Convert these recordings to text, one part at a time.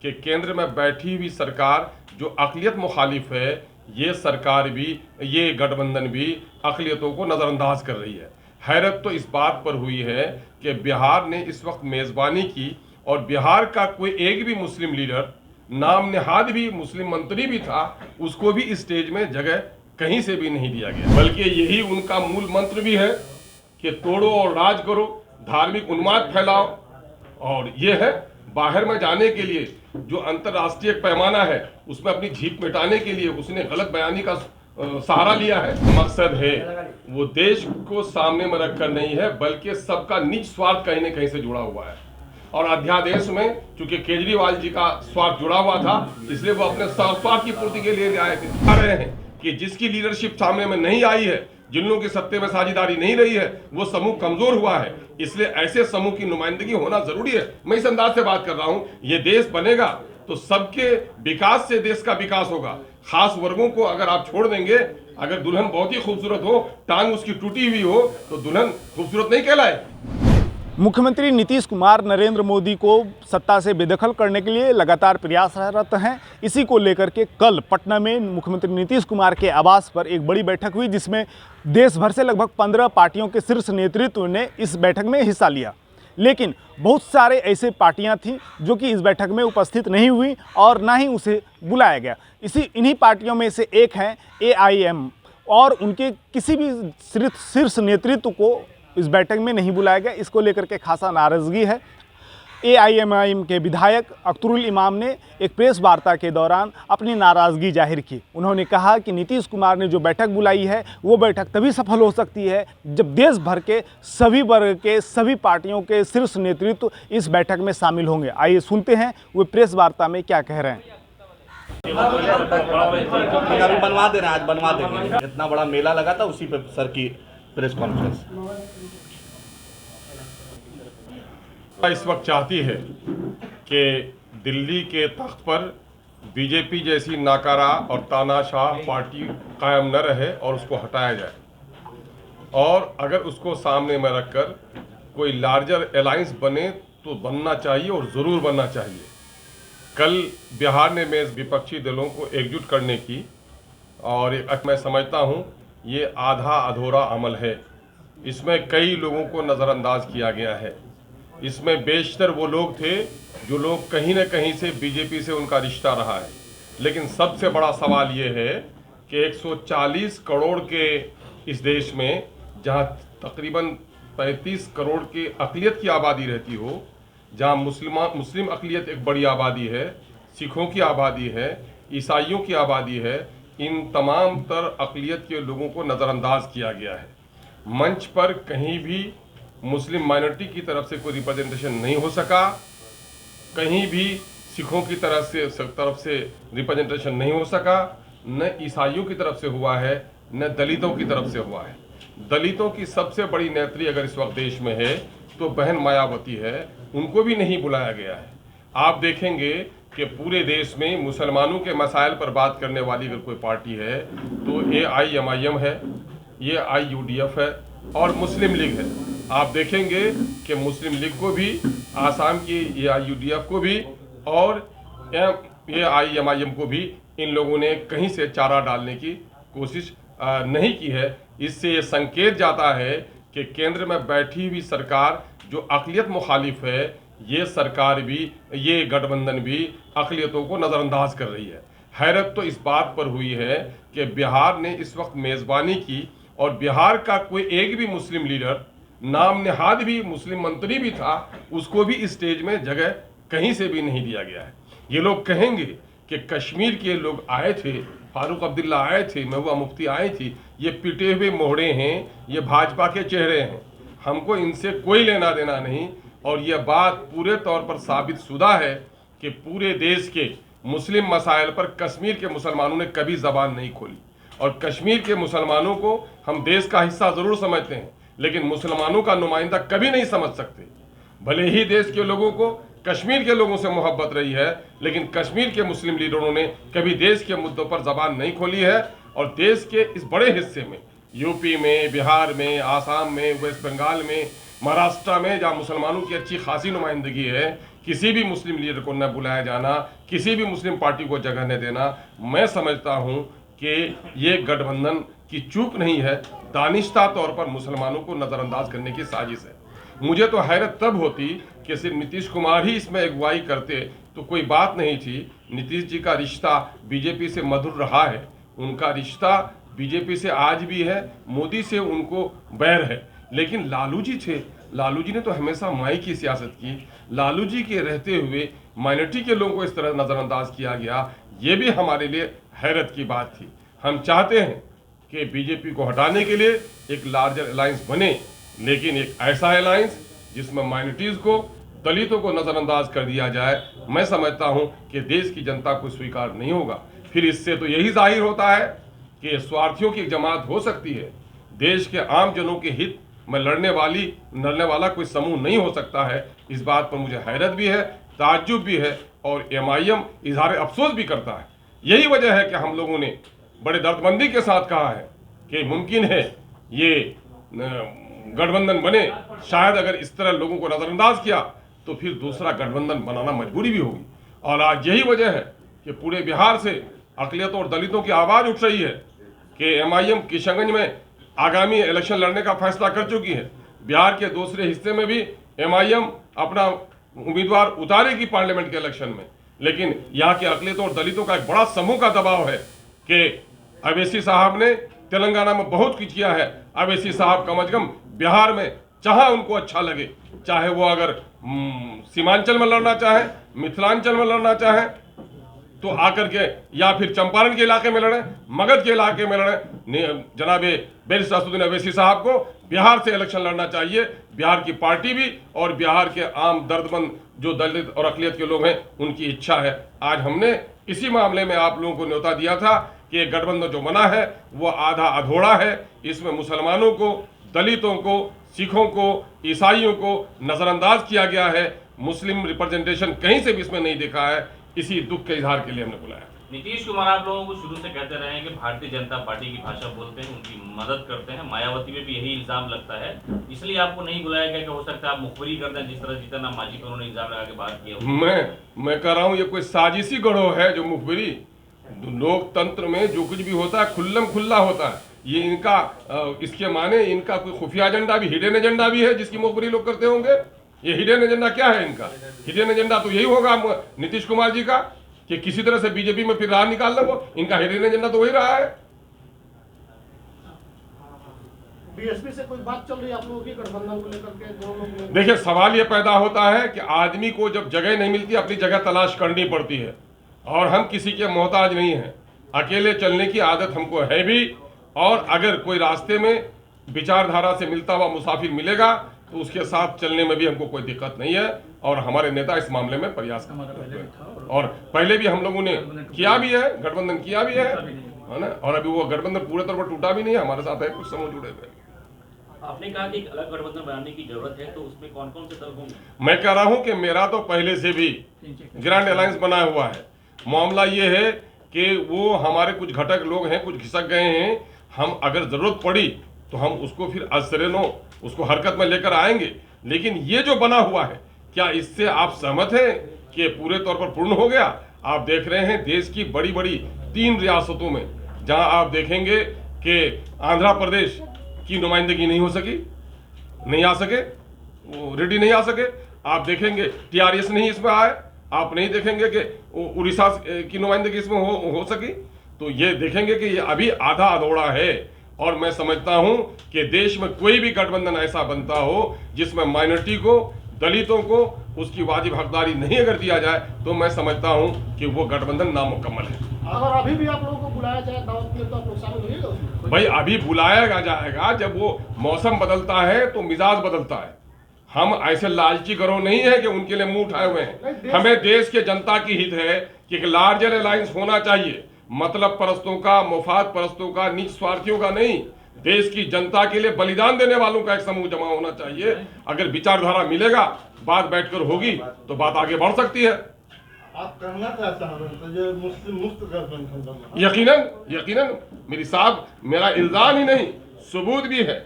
कि केंद्र में बैठी हुई सरकार जो अक़लियत मुखालिफ है, ये सरकार भी, ये गठबंधन भी अक़लियतों को नज़रअंदाज कर रही है। हैरत तो इस बात पर हुई है कि बिहार ने इस वक्त मेज़बानी की और बिहार का कोई एक भी मुस्लिम लीडर, नाम नहाद भी मुस्लिम मंत्री भी था, उसको भी इस स्टेज में जगह कहीं से भी नहीं दिया गया। बल्कि यही उनका मूल मंत्र भी है कि तोड़ो और राज करो, धार्मिक उन्माद फैलाओ। और ये है बाहर में जाने के लिए जो अंतर्राष्ट्रीय पैमाना है, उसमें अपनी झीप मिटाने के लिए उसने गलत बयानी का सहारा लिया है। मकसद है वो देश को सामने में रखकर नहीं है, बल्कि सबका निज स्वार्थ कहीं न कहीं से जुड़ा हुआ है। और अध्यादेश में चूंकि केजरीवाल जी का स्वार्थ जुड़ा हुआ था, इसलिए वो अपने स्वार्थ की पूर्ति के लिए आए थे। आ रहे हैं कि जिसकी लीडरशिप सामने में नहीं आई है, जिन लोगों की सत्ते में साझेदारी नहीं रही है, वो समूह कमजोर हुआ है। इसलिए ऐसे समूह की नुमाइंदगी होना जरूरी है। मैं इस अंदाज से बात कर रहा हूं, ये देश बनेगा तो सबके विकास से देश का विकास होगा। खास वर्गों को अगर आप छोड़ देंगे, अगर दुल्हन बहुत ही खूबसूरत हो, टांग उसकी टूटी हुई हो, तो दुल्हन खूबसूरत नहीं कहलाए। मुख्यमंत्री नीतीश कुमार नरेंद्र मोदी को सत्ता से बेदखल करने के लिए लगातार प्रयासरत हैं। इसी को लेकर के कल पटना में मुख्यमंत्री नीतीश कुमार के आवास पर एक बड़ी बैठक हुई, जिसमें देश भर से लगभग 15 पार्टियों के शीर्ष नेतृत्व ने इस बैठक में हिस्सा लिया। लेकिन बहुत सारे ऐसे पार्टियां थीं जो कि इस बैठक में उपस्थित नहीं हुई और ना ही उसे बुलाया गया। इन्हीं पार्टियों में से एक है AIM, और उनके किसी भी शीर्ष नेतृत्व को इस बैठक में नहीं बुलाया गया। इसको लेकर के खासा नाराज़गी है। AIM के विधायक अख्तरुल इमाम ने एक प्रेस वार्ता के दौरान अपनी नाराज़गी जाहिर की। उन्होंने कहा कि नीतीश कुमार ने जो बैठक बुलाई है, वो बैठक तभी सफल हो सकती है जब देश भर के सभी वर्ग के सभी पार्टियों के शीर्ष नेतृत्व इस बैठक में शामिल होंगे। आइए सुनते हैं वो प्रेस वार्ता में क्या कह रहे हैं। अभी बनवा दे रहे हैं, आज बनवा देंगे। इतना बड़ा मेला लगा था, उसी पे सर की प्रेस कॉन्फ्रेंस। इस वक्त चाहती है कि दिल्ली के तख्त पर बीजेपी जैसी नाकारा और तानाशाह पार्टी कायम न रहे और उसको हटाया जाए, और अगर उसको सामने में रखकर कोई लार्जर अलायंस बने तो बनना चाहिए और ज़रूर बनना चाहिए। कल बिहार ने मैं विपक्षी दलों को एकजुट करने की, और मैं समझता हूँ ये आधा अधूरा अमल है। इसमें कई लोगों को नज़रअंदाज किया गया है। इसमें बेशतर वो लोग थे जो लोग कहीं न कहीं से बीजेपी से उनका रिश्ता रहा है। लेकिन सबसे बड़ा सवाल ये है कि 140 करोड़ के इस देश में, जहाँ तकरीबन 35 करोड़ की अक़लियत की आबादी रहती हो, जहाँ मुस्लिम अक़लियत एक बड़ी आबादी है, सिखों की आबादी है, ईसाइयों की आबादी है, इन तमाम तर अक़लियत के लोगों को नज़रअंदाज किया गया है। मंच पर कहीं भी मुस्लिम माइनॉरिटी की तरफ से कोई रिप्रेजेंटेशन नहीं हो सका, कहीं भी सिखों की तरफ से रिप्रेजेंटेशन नहीं हो सका, न ईसाइयों की तरफ से हुआ है, न दलितों की तरफ से हुआ है। दलितों की सबसे बड़ी नेत्री अगर इस वक्त देश में है तो बहन मायावती है, उनको भी नहीं बुलाया गया है। आप देखेंगे कि पूरे देश में मुसलमानों के मसाइल पर बात करने वाली अगर कोई पार्टी है तो AIMIM है, ये IUDF है और मुस्लिम लीग है। आप देखेंगे कि मुस्लिम लीग को भी, आसाम की AIUDF को भी और AIMIM को भी इन लोगों ने कहीं से चारा डालने की कोशिश नहीं की है। इससे ये संकेत जाता है कि केंद्र में बैठी हुई सरकार जो अक़लियत मुखालिफ है, ये सरकार भी, ये गठबंधन भी अक़लियतों को नज़रअंदाज कर रही है। हैरत तो इस बात पर हुई है कि बिहार ने इस वक्त मेज़बानी की और बिहार का कोई एक भी मुस्लिम लीडर, नाम नहाद भी मुस्लिम मंत्री भी था, उसको भी इस स्टेज में जगह कहीं से भी नहीं दिया गया है। ये लोग कहेंगे कि कश्मीर के लोग आए थे, फारूक अब्दुल्ला आए थे, महबूबा मुफ्ती आई थी, ये पिटे हुए मोहड़े हैं, ये भाजपा के चेहरे हैं, हमको इनसे कोई लेना देना नहीं। और यह बात पूरे तौर पर साबित शुदा है कि पूरे देश के मुस्लिम मसाइल पर कश्मीर के मुसलमानों ने कभी ज़बान नहीं खोली। और कश्मीर के मुसलमानों को हम देश का हिस्सा ज़रूर समझते हैं, लेकिन मुसलमानों का नुमाइंदा कभी नहीं समझ सकते। भले ही देश के लोगों को कश्मीर के लोगों से मोहब्बत रही है, लेकिन कश्मीर के मुस्लिम लीडरों ने कभी देश के मुद्दों पर ज़बान नहीं खोली है। और देश के इस बड़े हिस्से में, यूपी में, बिहार में, आसाम में, वेस्ट बंगाल में, महाराष्ट्र में, जहाँ मुसलमानों की अच्छी खासी नुमाइंदगी है, किसी भी मुस्लिम लीडर को न बुलाया जाना, किसी भी मुस्लिम पार्टी को जगह न देना, मैं समझता हूं कि ये गठबंधन की चूक नहीं है, दानिश्ता तौर पर मुसलमानों को नज़रअंदाज करने की साजिश है। मुझे तो हैरत तब होती कि सिर्फ नीतीश कुमार ही इसमें अगुवाई करते तो कोई बात नहीं थी। नीतीश जी का रिश्ता बीजेपी से मधुर रहा है, उनका रिश्ता बीजेपी से आज भी है, मोदी से उनको बैर है। लेकिन लालू जी थे, लालू जी ने तो हमेशा माई की सियासत की। लालू जी के रहते हुए माइनॉरिटी के लोगों को इस तरह नज़रअंदाज किया गया, ये भी हमारे लिए हैरत की बात थी। हम चाहते हैं कि बीजेपी को हटाने के लिए एक लार्जर अलायंस बने, लेकिन एक ऐसा अलायंस जिसमें माइनॉरिटीज़ को, दलितों को नज़रअंदाज कर दिया जाए, मैं समझता हूं कि देश की जनता को स्वीकार नहीं होगा। फिर इससे तो यही जाहिर होता है कि स्वार्थियों की एक जमात हो सकती है, देश के आम जनों के हित में लड़ने वाला कोई समूह नहीं हो सकता है। इस बात पर मुझे हैरत भी है, ताज्जुब भी है और MIM इजहार अफसोस भी करता है। यही वजह है कि हम लोगों ने बड़े दर्दमंदी के साथ कहा है कि मुमकिन है ये गठबंधन बने। शायद अगर इस तरह लोगों को नज़रअंदाज किया तो फिर दूसरा गठबंधन बनाना मजबूरी भी होगी। और आज यही वजह है कि पूरे बिहार से अक़लियतों और दलितों की आवाज़ उठ रही है कि MIM किशनगंज में आगामी इलेक्शन लड़ने का फैसला कर चुकी है। बिहार के दूसरे हिस्से में भी MIM अपना उम्मीदवार उतारेगी पार्लियामेंट के इलेक्शन में। लेकिन यहाँ के अक़लियतों और दलितों का एक बड़ा समूह का दबाव है कि अवैसी साहब ने तेलंगाना में बहुत कुछ किया है। अवैसी साहब कम अज कम बिहार में जहाँ उनको अच्छा लगे, चाहे वो अगर सीमांचल में लड़ना चाहे, मिथिलांचल में लड़ना चाहे तो आकर के, या फिर चंपारण के इलाके में लड़े, मगध के इलाके में लड़े, जनाब बैरिस्टर असदुद्दीन अवैसी साहब को बिहार से इलेक्शन लड़ना चाहिए। बिहार की पार्टी भी और बिहार के आम दर्दमंद जो दलित और अक़लियत के लोग हैं उनकी इच्छा है। आज हमने इसी मामले में आप लोगों को न्योता दिया था कि ये गठबंधन जो बना है वो आधा अधूरा है। इसमें मुसलमानों को, दलितों को, सिखों को, ईसाइयों को नज़रअंदाज किया गया है। मुस्लिम रिप्रेजेंटेशन कहीं से भी इसमें नहीं देखा है। इसी दुख के इजहार के लिए हमने बुलाया। नीतीश कुमार आप लोगों को शुरू से कहते रहे हैं कि भारतीय जनता पार्टी की भाषा बोलते हैं, उनकी मदद करते हैं। मायावती में भी यही इल्जाम लगता है, इसलिए आपको नहीं बुलाया गया कि हो सकता है आप मुखबिरी कर दें, जिस तरह जीतन राम मांझी पर उन्होंने इल्जाम लगा के बात किया। मैं कह रहा हूँ ये कोई साजिशी गढ़ो है जो मुखबिरी। लोकतंत्र में जो कुछ भी होता है खुल्लम खुल्ला होता है। ये इनका इसके माने इनका कोई खुफिया एजेंडा भी, हिडन एजेंडा भी है जिसकी मुखबिरी लोग करते होंगे। ये हिडन एजेंडा क्या है इनका? हिडन एजेंडा तो यही होगा नीतीश कुमार जी का कि किसी तरह से बीजेपी में फिर राह निकालना। वो इनका हिडन एजेंडा तो वही रहा है। बीएसपी से कोई बात चल रही है आप लोगों की गठबंधन को लेकर के? दोनों लोग, देखिए, सवाल ये पैदा होता है कि आदमी को जब जगह नहीं मिलती अपनी जगह तलाश करनी पड़ती है, और हम किसी के मोहताज नहीं हैं। अकेले चलने की आदत हमको है भी, और अगर कोई रास्ते में विचारधारा से मिलता हुआ मुसाफिर मिलेगा तो उसके साथ चलने में भी हमको कोई दिक्कत नहीं है। और हमारे नेता इस मामले में प्रयास करते हैं, और पहले भी हम लोगों ने किया भी है, गठबंधन किया भी है ना। और अभी वो गठबंधन पूरे तौर पर टूटा भी नहीं है, हमारे साथ है, कुछ समूह जुड़े हुए। आपने कहा कि एक अलग गठबंधन बनाने की जरूरत है, तो उसमें कौन कौन से दल होंगे? मैं कह रहा हूं कि मेरा तो पहले से भी ग्रैंड अलायंस बना हुआ है। मामला ये है कि वो हमारे कुछ घटक लोग हैं, कुछ खिसक गए हैं। हम अगर जरूरत पड़ी तो हम उसको फिर अजसरेनो उसको हरकत में लेकर आएंगे। लेकिन ये जो बना हुआ है, क्या इससे आप सहमत हैं कि पूरे तौर पर पूर्ण हो गया? आप देख रहे हैं देश की बड़ी बड़ी 3 रियासतों में जहां आप देखेंगे कि आंध्र प्रदेश की नुमाइंदगी नहीं हो सकी, नहीं आ सके, वो रेडी नहीं आ सके। आप देखेंगे TRS नहीं इसमें आए। आप नहीं देखेंगे कि उड़ीसा की नुमाइंदगी इसमें हो सकी। तो ये देखेंगे कि ये अभी आधा अधूरा है। और मैं समझता हूं कि देश में कोई भी गठबंधन ऐसा बनता हो जिसमें माइनॉरिटी को, दलितों को उसकी वाजिब हकदारी नहीं अगर दिया जाए, तो मैं समझता हूं कि वो गठबंधन नामुकम्मल है। अगर अभी भी आप लोगों को बुलाया जाए दावत में तो आप लोग शामिल होइएगा उसमें? भाई, अभी बुलाया जाएगा जब वो मौसम बदलता है तो मिजाज बदलता है। हम ऐसे लालची गिरोह नहीं है कि उनके लिए मुंह उठाए हुए हैं। हमें देश के जनता की हित है कि एक लार्जर अलायंस होना चाहिए, मतलब परस्तों का, मुफाद परस्तों का, निज स्वार्थियों का नहीं। देश की जनता के लिए बलिदान देने वालों का एक समूह जमा होना चाहिए। अगर विचारधारा मिलेगा, बात बैठकर होगी तो बात आगे बढ़ सकती है। आप कहना चाहते हैं जो मुस्लिम मुक्त गठबंधन बनना? यकीनन मेरी साहब, मेरा इल्जाम ही नहीं, सबूत भी है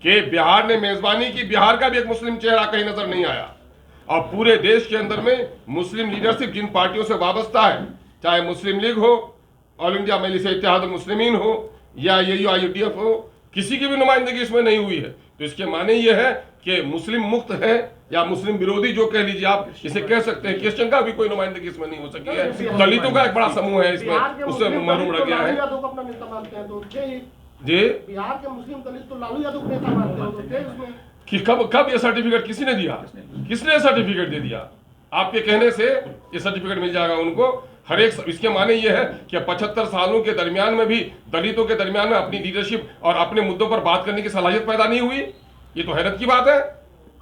कि बिहार ने मेजबानी की। बिहार का भी एक मुस्लिम चेहरा कहीं नजर नहीं आया। और पूरे देश के अंदर में मुस्लिम लीडरशिप जिन पार्टियों से वाबस्ता है, चाहे मुस्लिम लीग हो, ऑल इंडिया मजलिस इत्तेहाद मुस्लिमीन हो या AUIUDF हो, किसी की भी नुमाइंदगी इसमें नहीं हुई है। तो इसके माने ये है कि मुस्लिम मुक्त है या मुस्लिम विरोधी जो कह लीजिए आप इसे कह सकते हैं, क्रिश्चियन का भी कोई नुमाइंदगी इसमें नहीं हो सकी है। दलितों का एक बड़ा समूह है इसमें, उससे महरूम रह गया है। यादव को अपना नेता मानते हैं तो थे ही। जी, बिहार के मुस्लिम दलित तो लालू यादव को नेता मानते हैं तो थे उसमें। कि कब ये सर्टिफिकेट किसी ने दिया? किसने सर्टिफिकेट दे दिया? आपके कहने से ये सर्टिफिकेट मिल जाएगा उनको। हर एक इसके माने ये है कि 75 सालों के दरमियान में भी दलितों के दरमियान में अपनी लीडरशिप और अपने मुद्दों पर बात करने की सलाहियत पैदा नहीं हुई। ये तो हैरत की बात है।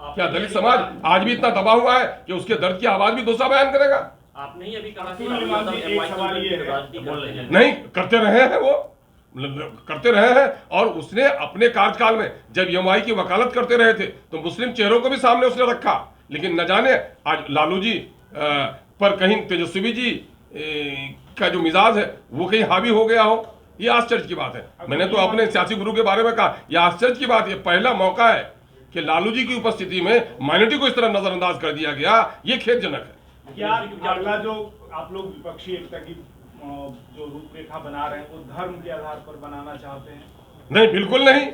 क्या दलित समाज आज भी इतना दबा हुआ है कि उसके दर्द की आवाज भी दूसरा बयान करेगा? आपने ही अभी कहा कि राजनीति बोल रहे हैं। नहीं करते रहे हैं, वो करते रहे हैं। और उसने अपने कार्यकाल में जब एमआई की वकालत करते रहे थे तो मुस्लिम चेहरों को भी सामने उसने रखा, लेकिन न जाने आज लालू जी पर कहीं तेजस्वी जी का जो मिजाज है वो कहीं हावी हो गया हो। ये आश्चर्य की बात है। मैंने तो अपने सियासी गुरु के बारे में कहा, यह आश्चर्य की बात, ये पहला मौका है कि लालू जी की उपस्थिति में माइनॉरिटी को इस तरह नजरअंदाज कर दिया गया। ये खेदजनक है। क्या अगला जो आप लोग विपक्षी एकता की जो रूपरेखा बना रहे हैं वो धर्म के आधार पर बनाना चाहते हैं? नहीं, बिल्कुल नहीं,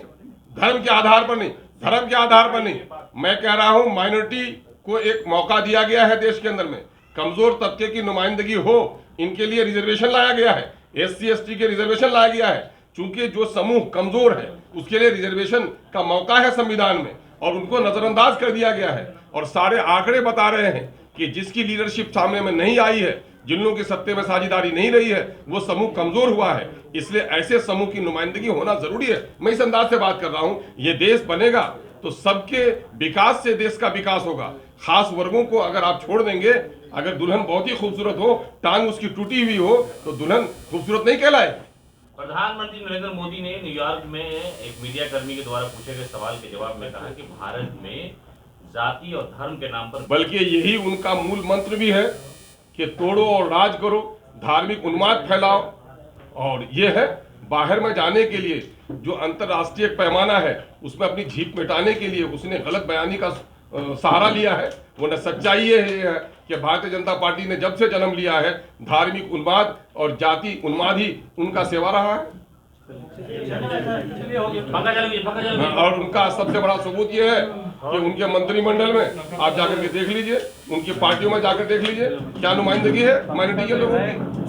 धर्म के आधार पर नहीं, धर्म के आधार पर नहीं। मैं कह रहा हूं माइनॉरिटी को एक मौका दिया गया है देश के अंदर में, कमजोर तबके की नुमाइंदगी हो, इनके लिए रिजर्वेशन लाया गया है, SC ST के रिजर्वेशन लाया गया है। चूंकि जो समूह कमजोर है उसके लिए रिजर्वेशन का मौका है संविधान में, और उनको नजरअंदाज कर दिया गया है। और सारे आंकड़े बता रहे हैं कि जिसकी लीडरशिप सामने में नहीं आई है, जिन लोगों की सत्ते में साझेदारी नहीं रही है, वो समूह कमजोर हुआ है। इसलिए ऐसे समूह की नुमाइंदगी होना जरूरी है। मैं इस अंदाज से बात कर रहा हूं, ये देश बनेगा तो सबके विकास से देश का विकास होगा। खास वर्गों को अगर आप छोड़ देंगे, अगर दुल्हन बहुत ही खूबसूरत हो, टांग उसकी टूटी हुई हो, तो दुल्हन खूबसूरत नहीं कहलाए। प्रधानमंत्री नरेंद्र मोदी ने न्यूयॉर्क में एक मीडिया कर्मी के द्वारा पूछे गए सवाल के जवाब में कहा कि भारत में जाति और धर्म के नाम पर, बल्कि यही उनका मूल मंत्र भी है कि तोड़ो और राज करो, धार्मिक उन्माद फैलाओ। और ये है बाहर में जाने के लिए जो अंतर्राष्ट्रीय पैमाना है उसमें अपनी झीप मिटाने के लिए उसने गलत बयानी का सहारा लिया है। वो न सच्चाई ये है कि भारतीय जनता पार्टी ने जब से जन्म लिया है धार्मिक उन्माद और जाति उन्माद ही उनका सेवा रहा है। और उनका सबसे बड़ा सबूत ये है कि उनके मंत्रिमंडल में आप जाकर के देख लीजिए, उनकी पार्टियों में जाकर देख लीजिए क्या नुमाइंदगी है माइनॉरिटी के लोगों की।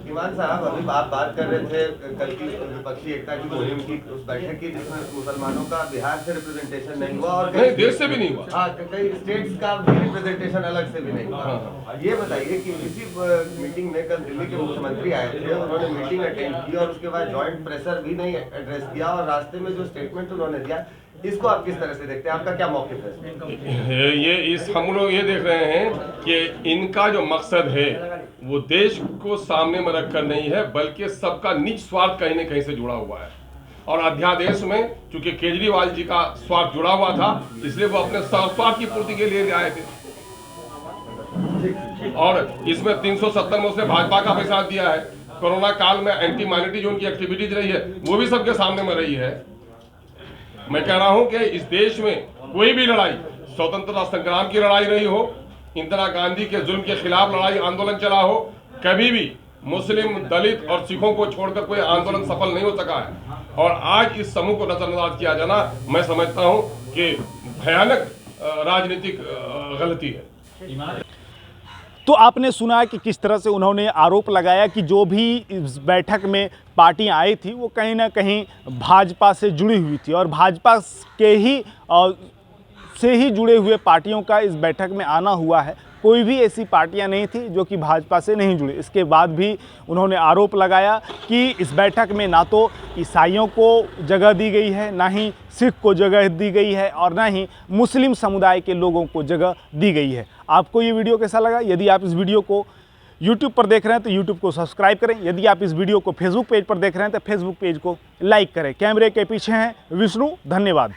ईमान साहब, अभी आप बात कर रहे थे कल की विपक्षी एकता की मुहिम की, उस बैठक की जिसमें मुसलमानों का बिहार से रिप्रेजेंटेशन नहीं हुआ और नहीं, देश से भी नहीं हुआ। हाँ, कई स्टेट्स का भी रिप्रेजेंटेशन अलग से भी नहीं हुआ। ये बताइए कि इसी मीटिंग में कल दिल्ली के मुख्यमंत्री आए थे, उन्होंने मीटिंग अटेंड की और उसके बाद ज्वाइंट प्रेशर भी नहीं एड्रेस किया और रास्ते में जो स्टेटमेंट उन्होंने दिया, इसको आप किस तरह से देखते हैं? आपका क्या मौक़िफ़ है? ये इस हम लोग ये देख रहे हैं कि इनका जो मकसद है वो देश को सामने में रखकर नहीं है, बल्कि सबका निज स्वार्थ कहीं न कहीं से जुड़ा हुआ है। और अध्यादेश में चूंकि केजरीवाल जी का स्वार्थ जुड़ा हुआ था, इसलिए वो अपने स्वार्थ की पूर्ति के लिए आए थे। और इसमें 370 में उसने भाजपा का पैसा दिया है। कोरोना काल में एंटी माइनॉरिटी जो उनकी एक्टिविटीज रही है वो भी सबके सामने में रही है। मैं कह रहा हूं कि इस देश में कोई भी लड़ाई, स्वतंत्रता संग्राम की लड़ाई रही हो, इंदिरा गांधी के जुल्म के खिलाफ लड़ाई आंदोलन चला हो, कभी भी मुस्लिम, दलित और सिखों को छोड़कर कोई आंदोलन सफल नहीं हो सका है। और आज इस समूह को नजरअंदाज किया जाना मैं समझता हूं कि भयानक राजनीतिक गलती है। तो आपने सुना कि किस तरह से उन्होंने आरोप लगाया कि जो भी इस बैठक में पार्टियां आई थी वो कहीं ना कहीं भाजपा से जुड़ी हुई थी और भाजपा के ही से ही जुड़े हुए पार्टियों का इस बैठक में आना हुआ है। कोई भी ऐसी पार्टियां नहीं थी जो कि भाजपा से नहीं जुड़ी। इसके बाद भी उन्होंने आरोप लगाया कि इस बैठक में ना तो ईसाइयों को जगह दी गई है, ना ही सिख को जगह दी गई है और ना ही मुस्लिम समुदाय के लोगों को जगह दी गई है। आपको ये वीडियो कैसा लगा? यदि आप इस वीडियो को YouTube पर देख रहे हैं तो YouTube को सब्सक्राइब करें। यदि आप इस वीडियो को Facebook पेज पर देख रहे हैं तो Facebook पेज को लाइक करें। कैमरे के पीछे हैं विष्णु। धन्यवाद।